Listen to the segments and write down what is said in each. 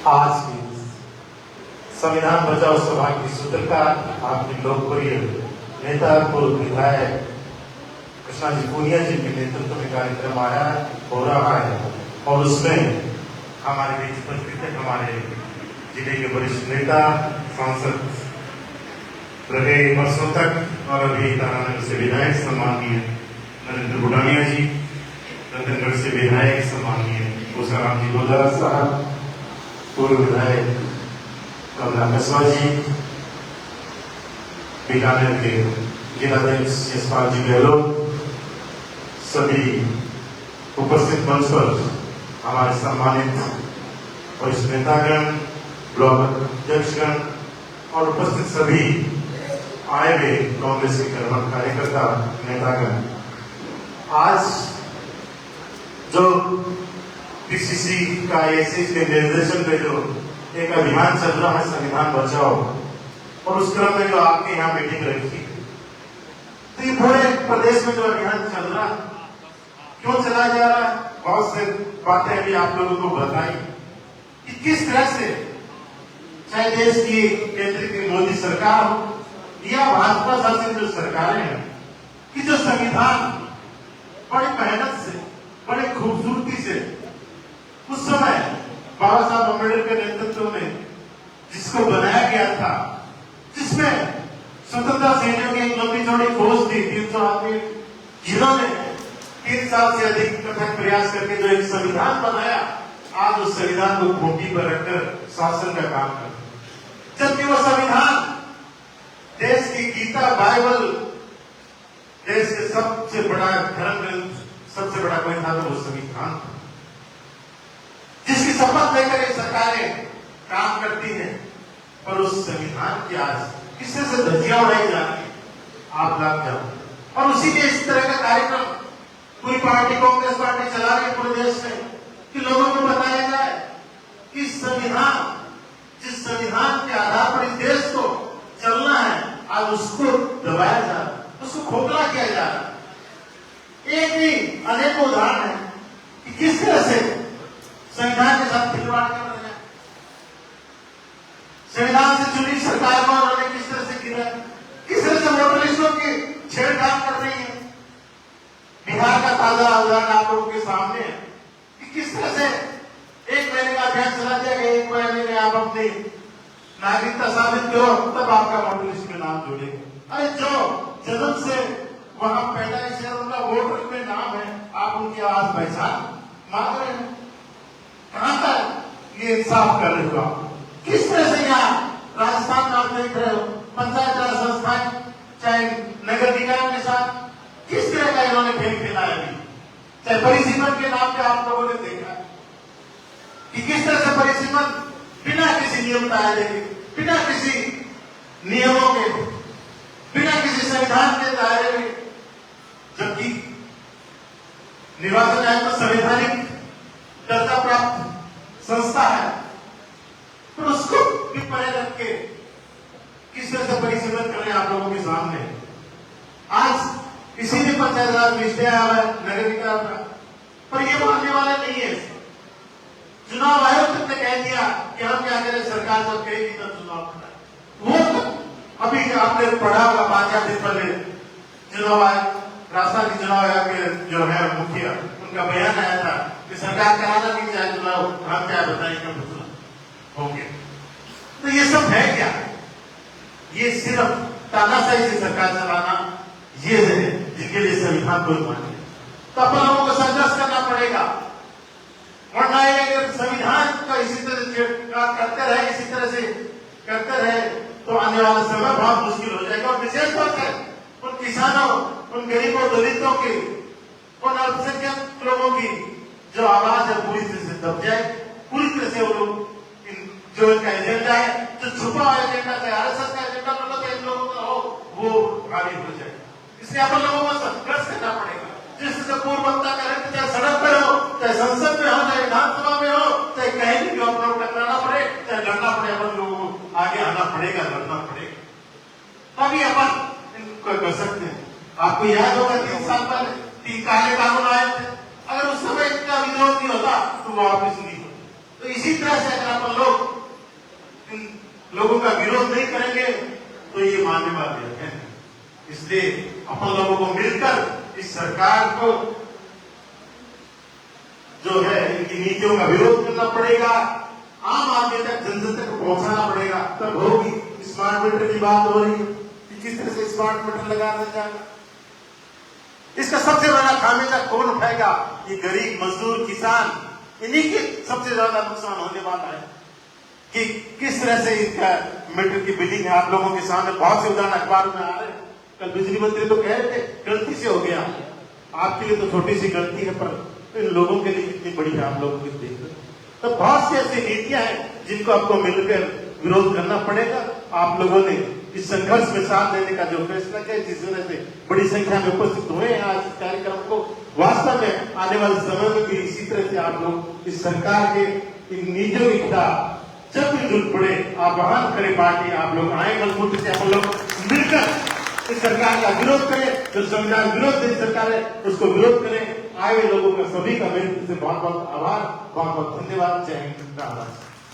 आज की संविधान बचाओ सभा की सूत्रकार आपके लोकप्रिय नेता पूर्व विधायक कृष्णा जी पूनिया जी के नेतृत्व में कार्यक्रम आया हो रहा है और उसमें हमारे बीच उपस्थित हमारे जिले के वरिष्ठ नेता सांसद रहे वर्षों तक और अभी तारानगर से विधायक सम्माननीय नरेंद्र बुडानिया जी, रतनगढ़ से विधायक सम्माननीय भूसाराम जी गोदारा साहब, पूर्व विधायक कमला कस्बा जी, बीकानेर के जिलाध्यक्ष यशपाल जी गहलोत, सभी उपस्थित मंच पर हमारे सम्मानित वरिष्ठ नेतागण, ब्लॉक अध्यक्षगण और उपस्थित सभी आए हुए कांग्रेस के कर्मठ कार्यकर्ता नेतागण, आज जो पीसीसी का एसीसी के निर्देशन पे जो एक अभियान चल रहा है संविधान बचाओ, और उस क्रम में जो आपके यहाँ मीटिंग रखी, तो ये पूरे प्रदेश में जो अभियान चल रहा है क्यों चलाया जा रहा है, बहुत से बातें अभी आप लोगों को बताई कि किस तरह से चाहे देश की केंद्र की मोदी सरकार हो या भाजपा शासित जो सरकारें हैं, कि जो संविधान बड़ी मेहनत से बड़ी खूबसूरती से उस समय बाबा साहब अम्बेडकर के नेतृत्व में जिसको बनाया गया था, जिसमें स्वतंत्रता सेनानियों की एक लंबी चौड़ी फौज थी 300 आदमी, जिन्होंने 3 साल से अधिक कठिन प्रयास करके जो एक संविधान बनाया, आज उस संविधान को खूंटी पर रखकर शासन का काम कर, जबकि वो संविधान देश की गीता बाइबल, देश के सबसे बड़ा धर्म ग्रंथ, सबसे बड़ा कोई था तो वो संविधान था, जिसकी शपथ लेकर ये सरकारें काम करती हैं, पर उस संविधान की आज किससे से धज्जियां उड़ाई जा रही है, आप लाभ जाओ। और उसी के इस तरह का कार्यक्रम पूरी पार्टी कांग्रेस पार्टी चला रही है पूरे देश में कि लोगों को बताया जाए कि संविधान, जिस संविधान के आधार पर इस देश को चलना है, आज उसको दबाया जा रहा है, उसको खोखला किया जा रहा है। एक भी अनेक उदाहरण है कि किस तरह से संविधान के साथ खिलवाड़ कर रहे हैं, संविधान से चुनी सरकार को उन्होंने किस तरह से गिरा, किस तरह से वोटर लिस्टों की छेड़छाड़ कर रही है। बिहार का ताजा उदाहरण आप लोगों के सामने है कि किस तरह से 1 महीने का अभियान चला दिया गया, 1 महीने में आप अपनी नागरिकता साबित करो तब आपका वोटर लिस्ट में नाम जुड़ेगा। अरे जो जन्म से वहां पैदाइश है, उनका वोटर में नाम है, आप उनकी आवाज पहचान मांग रहे हैं, कहां तक ये इंसाफ कर रहे हो आप? किस तरह से यहाँ राजस्थान में आप देख रहे हो पंचायत राज संस्थाएं चाहे नगर निकाय के साथ किस तरह का इन्होंने खेल खेला है, अभी चाहे परिसीमन के नाम पे आप लोगों ने देखा कि किस तरह से परिसीमन बिना किसी नियम दायरे के, बिना किसी नियमों के, बिना किसी संविधान के दायरे में, जबकि निर्वाचन आयोग तो संवैधानिक दर्जा प्राप्त संस्था है, पर उसको भी परे रख के किस तरह से परिसीमन कर रहे हैं आप लोगों के सामने। आज इसीलिए पंचायत राज निश्चय आ रहा है, नगर निकाय आ रहा है, पर ये मानने वाले नहीं है। चुनाव आयोग ने कह दिया कि हम क्या करें, सरकार जब कहेगी तब चुनाव कराए, वो अभी आपने पढ़ा होगा 5 दिन पहले चुनाव आयोग, राजस्थान के चुनाव आयोग के जो है मुखिया, उनका बयान आया था कि सरकार कराना नहीं चाहे चुनाव, हम क्या बताएंगे हो गया। तो ये सब है क्या? ये सिर्फ तानाशाही से सरकार चलाना, ये है जिनके लिए संविधान कोई माने, तो अपन लोगों को संघर्ष करना पड़ेगा, वरना अगर संविधान का इसी तरह से करते रहे, इसी तरह से करते रहे, तो आने वाला समय बहुत मुश्किल हो जाएगा। और विशेष तौर से उन किसानों, उन गरीबों, दलितों की, उन अल्पसंख्यक लोगों की जो आवाज है पूरी तरह से दब जाए, पूरी तरह से वो लोग जो इनका एजेंडा है, जो छुपा हुआ एजेंडा है, आरएसएस का एजेंडा मतलब इन लोगों का हो, वो हावी हो जाए। इसलिए अपन लोगों को संघर्ष करना पड़ेगा, जिससे पूर्वता करें, चाहे सड़क पर हो, चाहे संसद में हो, चाहे विधानसभा में हो, चाहे कहीं भी अपना टकराना पड़े, चाहे लड़ना पड़े, अपन लोगों को आगे आना पड़ेगा, लड़ना पड़ेगा, तभी अपन इनको कर सकते हैं। आपको याद होगा 3 साल पहले 3 काले कानून आए थे, अगर उस समय इतना विरोध नहीं होता तो वापस नहीं होता। तो इसी तरह से अगर अपन लोग लोगों का विरोध नहीं करेंगे तो ये मानने वाले हैं। इसलिए अपन लोगों को मिलकर इस सरकार को जो है इनकी नीतियों का विरोध करना पड़ेगा, आम आदमी तक जन जन तक पहुंचाना पड़ेगा। तब होगी। स्मार्ट मीटर की बात हो रही है कि किस तरह से स्मार्ट मीटर लगा दिया जाएगा, इसका सबसे बड़ा खामियाजा कौन उठाएगा? ये गरीब मजदूर किसान, इन्हीं के सबसे ज्यादा नुकसान होने वाला है कि किस तरह से इनका मीटर की बिलिंग है। आप लोगों के सामने बहुत से उदाहरण अखबार में आ रहे हैं। कल बिजली मंत्री तो कह रहे थे गलती से हो गया, आपके लिए तो छोटी सी गलती है पर इन लोगों के लिए कितनी बड़ी है, आप लोगों की देख रहे। तो बहुत सी ऐसी नीतियां हैं जिनको आपको मिलकर विरोध करना पड़ेगा। आप लोगों ने इस संघर्ष में साथ देने का जो फैसला किया, जिस वजह से बड़ी संख्या में उपस्थित हुए हैं आज इस कार्यक्रम को, वास्तव में आने वाले समय में भी इसी तरह से आप लोग इस सरकार के इन नीतियों के खिलाफ जब भी जरूरत पड़े आप आह्वान करें, पार्टी आप लोग आए मजबूती से, हम लोग मिलकर इस सरकार का विरोध करें। जो संविधान विरोध सरकार है उसको विरोध करें। आए हुए लोगों का सभी का मेरे से बहुत बहुत आभार, बहुत बहुत धन्यवाद। जय हिंद।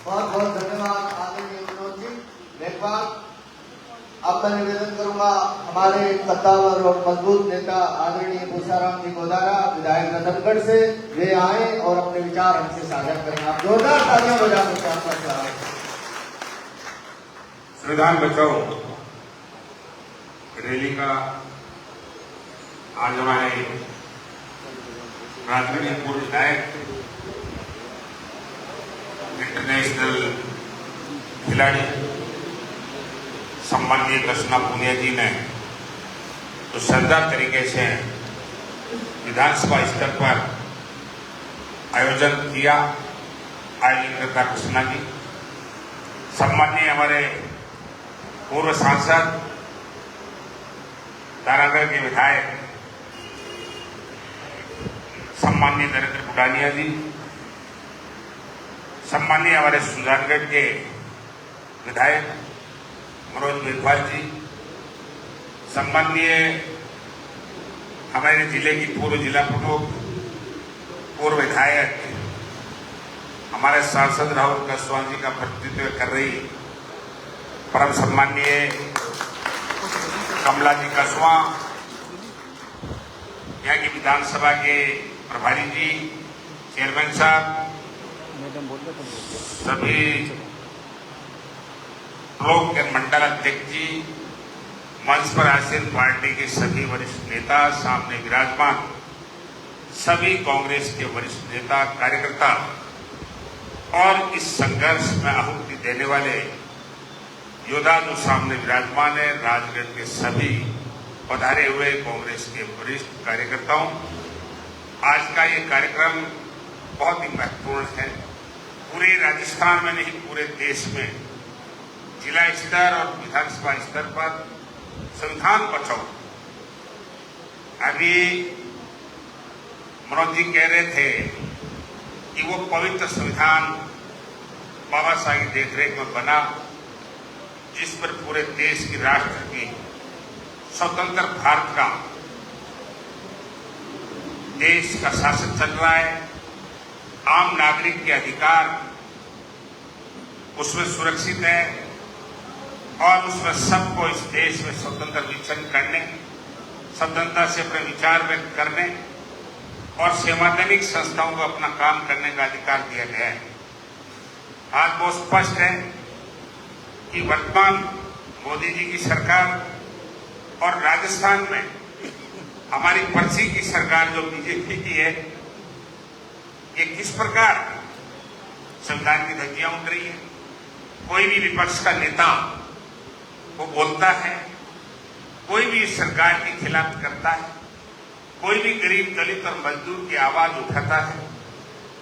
बहुत बहुत धन्यवाद आदरणीय विनोद जी। एक बार अब मैं निवेदन करूंगा हमारे कद्दावर और मजबूत नेता आदरणीय भूषाराम जी गोदारा विधायक रतनगढ़ से, वे आए और अपने विचार हमसे साझा करें। आप जोरदार तालियां बजा सकते हैं। संविधान बचाओ रैली का आज हमारे राजनीति पूर्व विधायक, इंटरनेशनल खिलाड़ी सम्माननीय कृष्णा पुनिया जी ने तो शानदार तरीके से विधानसभा स्तर पर आयोजन किया। आयोजन करता कृष्णा जी, सम्माननीय हमारे पूर्व सांसद तारागढ़ के विधायक सम्माननीय नरेंद्र बुडानिया जी, सम्माननीय हमारे सुजानगढ़ के विधायक मनोज मेघवाल जी, सम्माननीय हमारे जिले की पूर्व जिला प्रमुख पूर्व विधायक हमारे सांसद राहुल कसवाल जी का प्रतिनिधित्व कर रही परम सम्माननीय कमला जी कसवा, यहाँ की विधानसभा के प्रभारी जी, चेयरमैन साहब, सभी ब्लॉक एवं मंडल अध्यक्ष जी, मंच पर आसीन पार्टी के सभी वरिष्ठ नेता, सामने विराजमान सभी कांग्रेस के वरिष्ठ नेता कार्यकर्ता और इस संघर्ष में आहुति देने वाले योद्धा जो सामने विराजमान है, राजगढ़ के सभी पधारे हुए कांग्रेस के वरिष्ठ कार्यकर्ताओं, आज का ये कार्यक्रम बहुत ही महत्वपूर्ण है। पूरे राजस्थान में नहीं, पूरे देश में जिला स्तर और विधानसभा स्तर पर संविधान बचाओ। अभी मनोज जी कह रहे थे कि वो पवित्र संविधान बाबा साहब की देखरेख में बना, जिस पर पूरे देश की राष्ट्र की स्वतंत्र भारत का देश का शासन चल रहा है। आम नागरिक के अधिकार उसमें सुरक्षित है और उसमें सबको इस देश में स्वतंत्र विचरण करने, स्वतंत्रता से अपने विचार व्यक्त करने और संवैधानिक संस्थाओं को अपना काम करने का अधिकार दिया गया है। आज बहुत स्पष्ट है कि वर्तमान मोदी जी की सरकार और राजस्थान में हमारी पर्ची की सरकार जो बीजेपी की है, ये किस प्रकार संविधान की धज्जियां उड़ रही है। कोई भी विपक्ष का नेता वो बोलता है, कोई भी इस सरकार के खिलाफ करता है, कोई भी गरीब दलित और मजदूर की आवाज उठाता है,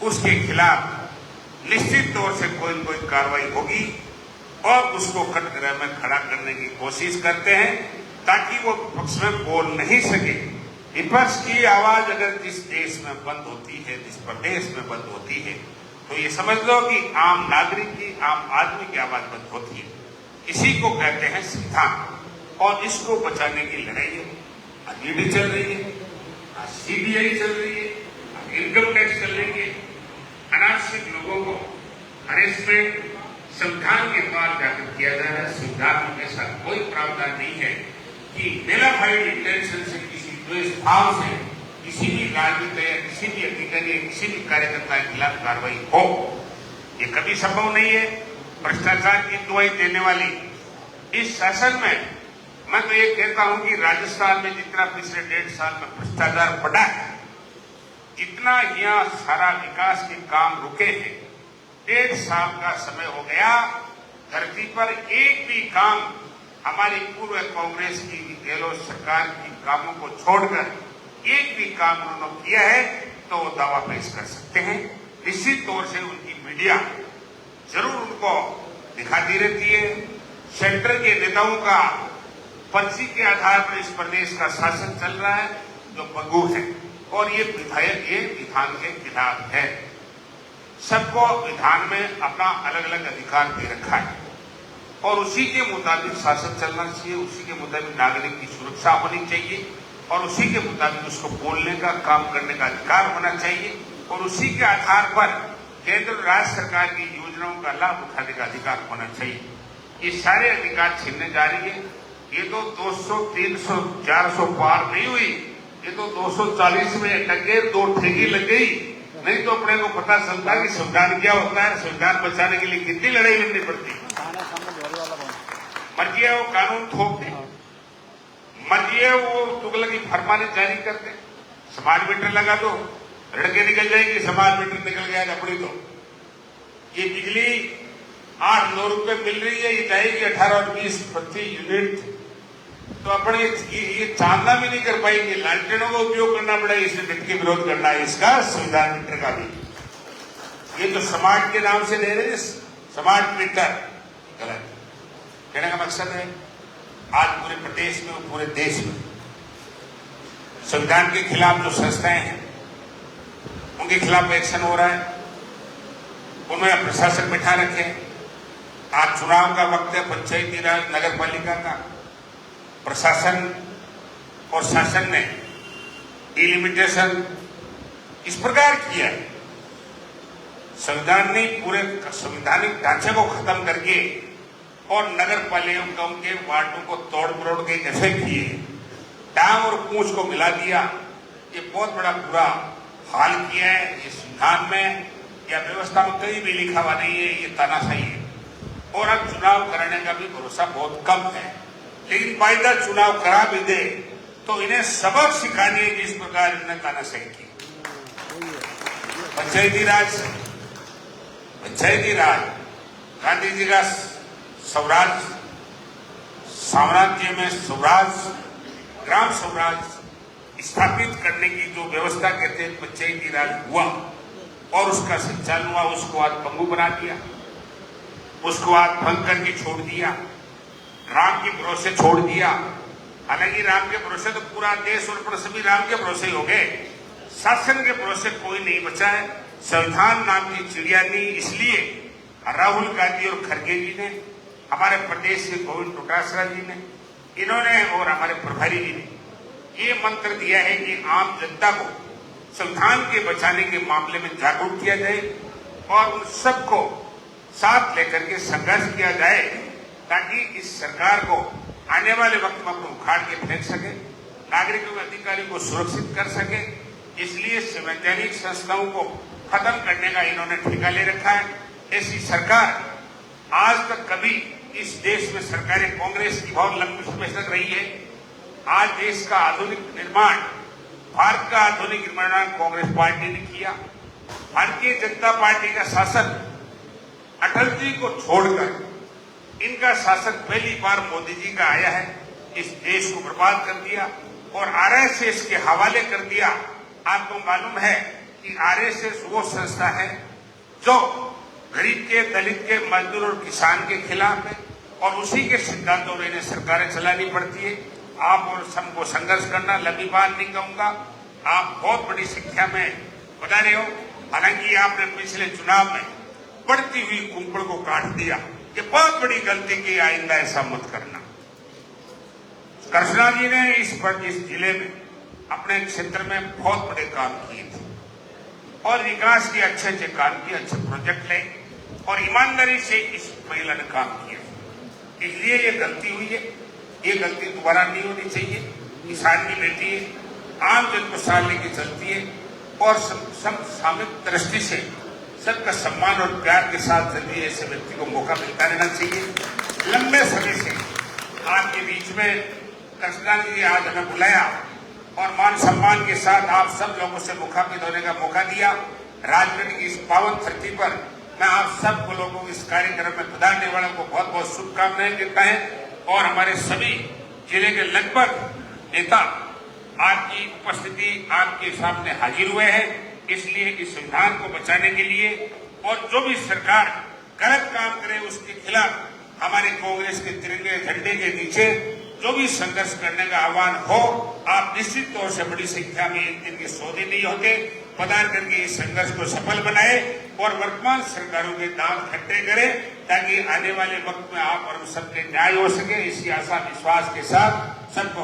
उसके खिलाफ निश्चित तौर से कोई न कोई कार्रवाई होगी और उसको कटघरे में खड़ा करने की कोशिश करते हैं ताकि वो विपक्ष में बोल नहीं सके। विपक्ष की आवाज अगर जिस देश में बंद होती है, जिस प्रदेश में बंद होती है, तो ये समझ लो कि आम नागरिक की, आम आदमी की आवाज बंद होती है। इसी को कहते हैं संविधान और इसको बचाने की लड़ाई है। आज ईडी चल रही है, आज सीबीआई चल रही है, आज इनकम टैक्स चल रही है। अनाश्रित लोगों को हरेसमेंट, संविधान के द्वारा जागृत किया जा रहा है। संविधान में ऐसा कोई प्रावधान नहीं है कि मेलाफाइड इंटेंशन से, किसी द्वेष भाव से किसी भी राजनीति या किसी भी अधिकारी या किसी भी कार्यकर्ता के खिलाफ कार्रवाई हो, ये कभी संभव नहीं है। भ्रष्टाचार की दुआई देने वाली इस शासन में मैं तो ये कहता हूं कि राजस्थान में जितना पिछले 1.5 साल में भ्रष्टाचार बढ़ा है, जितना यहाँ सारा विकास के काम रुके हैं, 1.5 साल का समय हो गया, धरती पर एक भी काम हमारी पूर्व कांग्रेस की गहलोत सरकार की कामों को छोड़कर एक भी काम उन्होंने किया है तो वो दावा पेश कर सकते हैं। निश्चित तौर से उनकी मीडिया जरूर उनको दिखाती रहती है। सेंटर के नेताओं का पर्ची के आधार पर इस प्रदेश का शासन चल रहा है जो बगू है, और ये विधायक ये विधान के खिलाफ है। सबको विधान में अपना अलग अलग अधिकार दे रखा है और उसी के मुताबिक शासन चलना चाहिए, उसी के मुताबिक नागरिक की सुरक्षा होनी चाहिए और उसी के मुताबिक उसको बोलने का, काम करने का अधिकार होना चाहिए और उसी के आधार पर केंद्र और राज्य सरकार की योजनाओं का लाभ उठाने का अधिकार होना चाहिए। ये सारे अधिकार छीनने जा रही है। ये तो 200, 300, 400 पार नहीं हुई, ये तो 240 में अटक गए, 2 ठेकी लग गई। नहीं तो अपने को पता चलता कि संविधान क्या होता है, संविधान बचाने के लिए कितनी लड़ाई लड़नी पड़ती। मर्जी है वो कानून थोप दे, मर्जी है वो तुगलकी फरमाने जारी कर दे, समाज मीटर लगा दो, लड़के निकल जाएंगे, समाज मीटर निकल गया अपनी। तो ये बिजली 8-9 रुपए मिल रही है, ये जाएगी 18 और 20 प्रति यूनिट, तो अपने ये चांदा भी नहीं कर पाएंगे। लालटेनों का उपयोग करना पड़ेगा, इसमें डट के विरोध करना है इसका, संविधान मीटर का भी। ये तो समाज के नाम से ले रहे हैं, समाज मीटर गलत। कहने का मकसद है आज पूरे प्रदेश में और पूरे देश में संविधान के खिलाफ जो संस्थाएं हैं उनके खिलाफ एक्शन हो रहा है, उन्हें प्रशासन बिठा रखे। आज चुनाव का वक्त है, पंचायती राज नगर पालिका का। प्रशासन और शासन ने डिलिमिटेशन इस प्रकार किया है, संविधान ने पूरे संवैधानिक ढांचे को खत्म करके और नगर पालिकाओं के वार्डों को तोड़ मरोड़ के ऐसे किए, टांग और पूंछ को मिला दिया। ये बहुत बड़ा बुरा हाल किया है। ये संविधान में या व्यवस्था में कहीं भी लिखा हुआ नहीं है, ये तानाशाही है। और अब चुनाव कराने का भी भरोसा बहुत कम है। लेकिन बायदा चुनाव करा भी दे तो इन्हें सबक सिखानी है जिस प्रकार इन्हें तानाशाही की। पंचायती राज गांधी जी का स्वराज साम्राज्य में स्वराज, ग्राम स्वराज स्थापित करने की जो व्यवस्था कहते हैं पंचायती राज हुआ और उसका संचालन हुआ, उसको आज पंगु बना दिया, उसको आज भंग करके छोड़ दिया, राम के भरोसे छोड़ दिया। हालांकि राम के भरोसे तो पूरा देश और सभी राम के भरोसे ही हो गए, शासन के भरोसे कोई नहीं बचा है। संविधान नाम की चिड़िया नहीं, इसलिए राहुल गांधी और खड़गे जी ने, हमारे प्रदेश के गोविंद डोटासरा जी ने, इन्होंने और हमारे प्रभारी जी ने ये मंत्र दिया है कि आम जनता को संविधान के बचाने के मामले में जागरूक किया जाए और उन सबको साथ लेकर के संघर्ष किया जाए ताकि इस सरकार को आने वाले वक्त में अपने उखाड़ के फेंक सके, नागरिकों के अधिकारियों को सुरक्षित कर सके। इसलिए संवैधानिक संस्थाओं को खत्म करने का इन्होंने ठेका ले रखा है। ऐसी सरकार आज तक कभी इस देश में सरकारें कांग्रेस की बहुत लंबी समय तक रही है। आज देश का आधुनिक निर्माण, भारत का आधुनिक निर्माण कांग्रेस पार्टी ने किया। भारतीय जनता पार्टी का शासन अटल जी को छोड़कर इनका शासन पहली बार मोदी जी का आया है, इस देश को बर्बाद कर दिया और आरएसएस के हवाले कर दिया। आपको मालूम है कि आरएसएस वो संस्था है जो गरीब के, दलित के, मजदूर और किसान के खिलाफ है और उसी के सिद्धांतों में इन्हें सरकारें चलानी पड़ती है। आप और सबको संघर्ष करना, लंबी बात नहीं कहूंगा, आप बहुत बड़ी संख्या में बता रहे हो। हालांकि आपने पिछले चुनाव में बढ़ती हुई कुंपड़ को काट दिया, ये बहुत बड़ी गलती की, आइंदा ऐसा मत करना। कृष्णा जी ने इस जिले में अपने क्षेत्र में बहुत बड़े काम किए थे और विकास के अच्छे काम किए, अच्छे प्रोजेक्ट ले। और ईमानदारी से इस महिला ने काम किया, इसलिए ये गलती हुई है। ये गलती दोबारा नहीं होनी चाहिए। किसान की बेटी है, आम जन को साल लेके चलती है और सामूहिक दृष्टि से सबका सम्मान और प्यार के साथ जल्दी ऐसे व्यक्ति को मौका मिलता रहना चाहिए। लंबे समय से आपके बीच में कृष्णानंद जी आज हमें बुलाया और मान सम्मान के साथ आप सब लोगों से मुखातिब होने का मौका दिया। राजगढ़ की इस पावन धरती पर मैं आप सब लोगों को इस कार्यक्रम में पधारने वालों को बहुत बहुत शुभकामनाएं देता है और हमारे सभी जिले के लगभग नेता आपकी उपस्थिति आपके सामने हाजिर हुए हैं। इसलिए इस संविधान को बचाने के लिए और जो भी सरकार गलत काम करे उसके खिलाफ हमारे कांग्रेस के तिरंगे झंडे के नीचे जो भी संघर्ष करने का आह्वान हो, आप निश्चित तौर से बड़ी संख्या में एक दिन के 100 दिन नहीं होते, पधार करके इस संघर्ष को सफल बनाए और वर्तमान सरकारों के दांत खट्टे करें ताकि आने वाले वक्त में आप और सबके न्याय हो सके। इसी आशा विश्वास के साथ सबको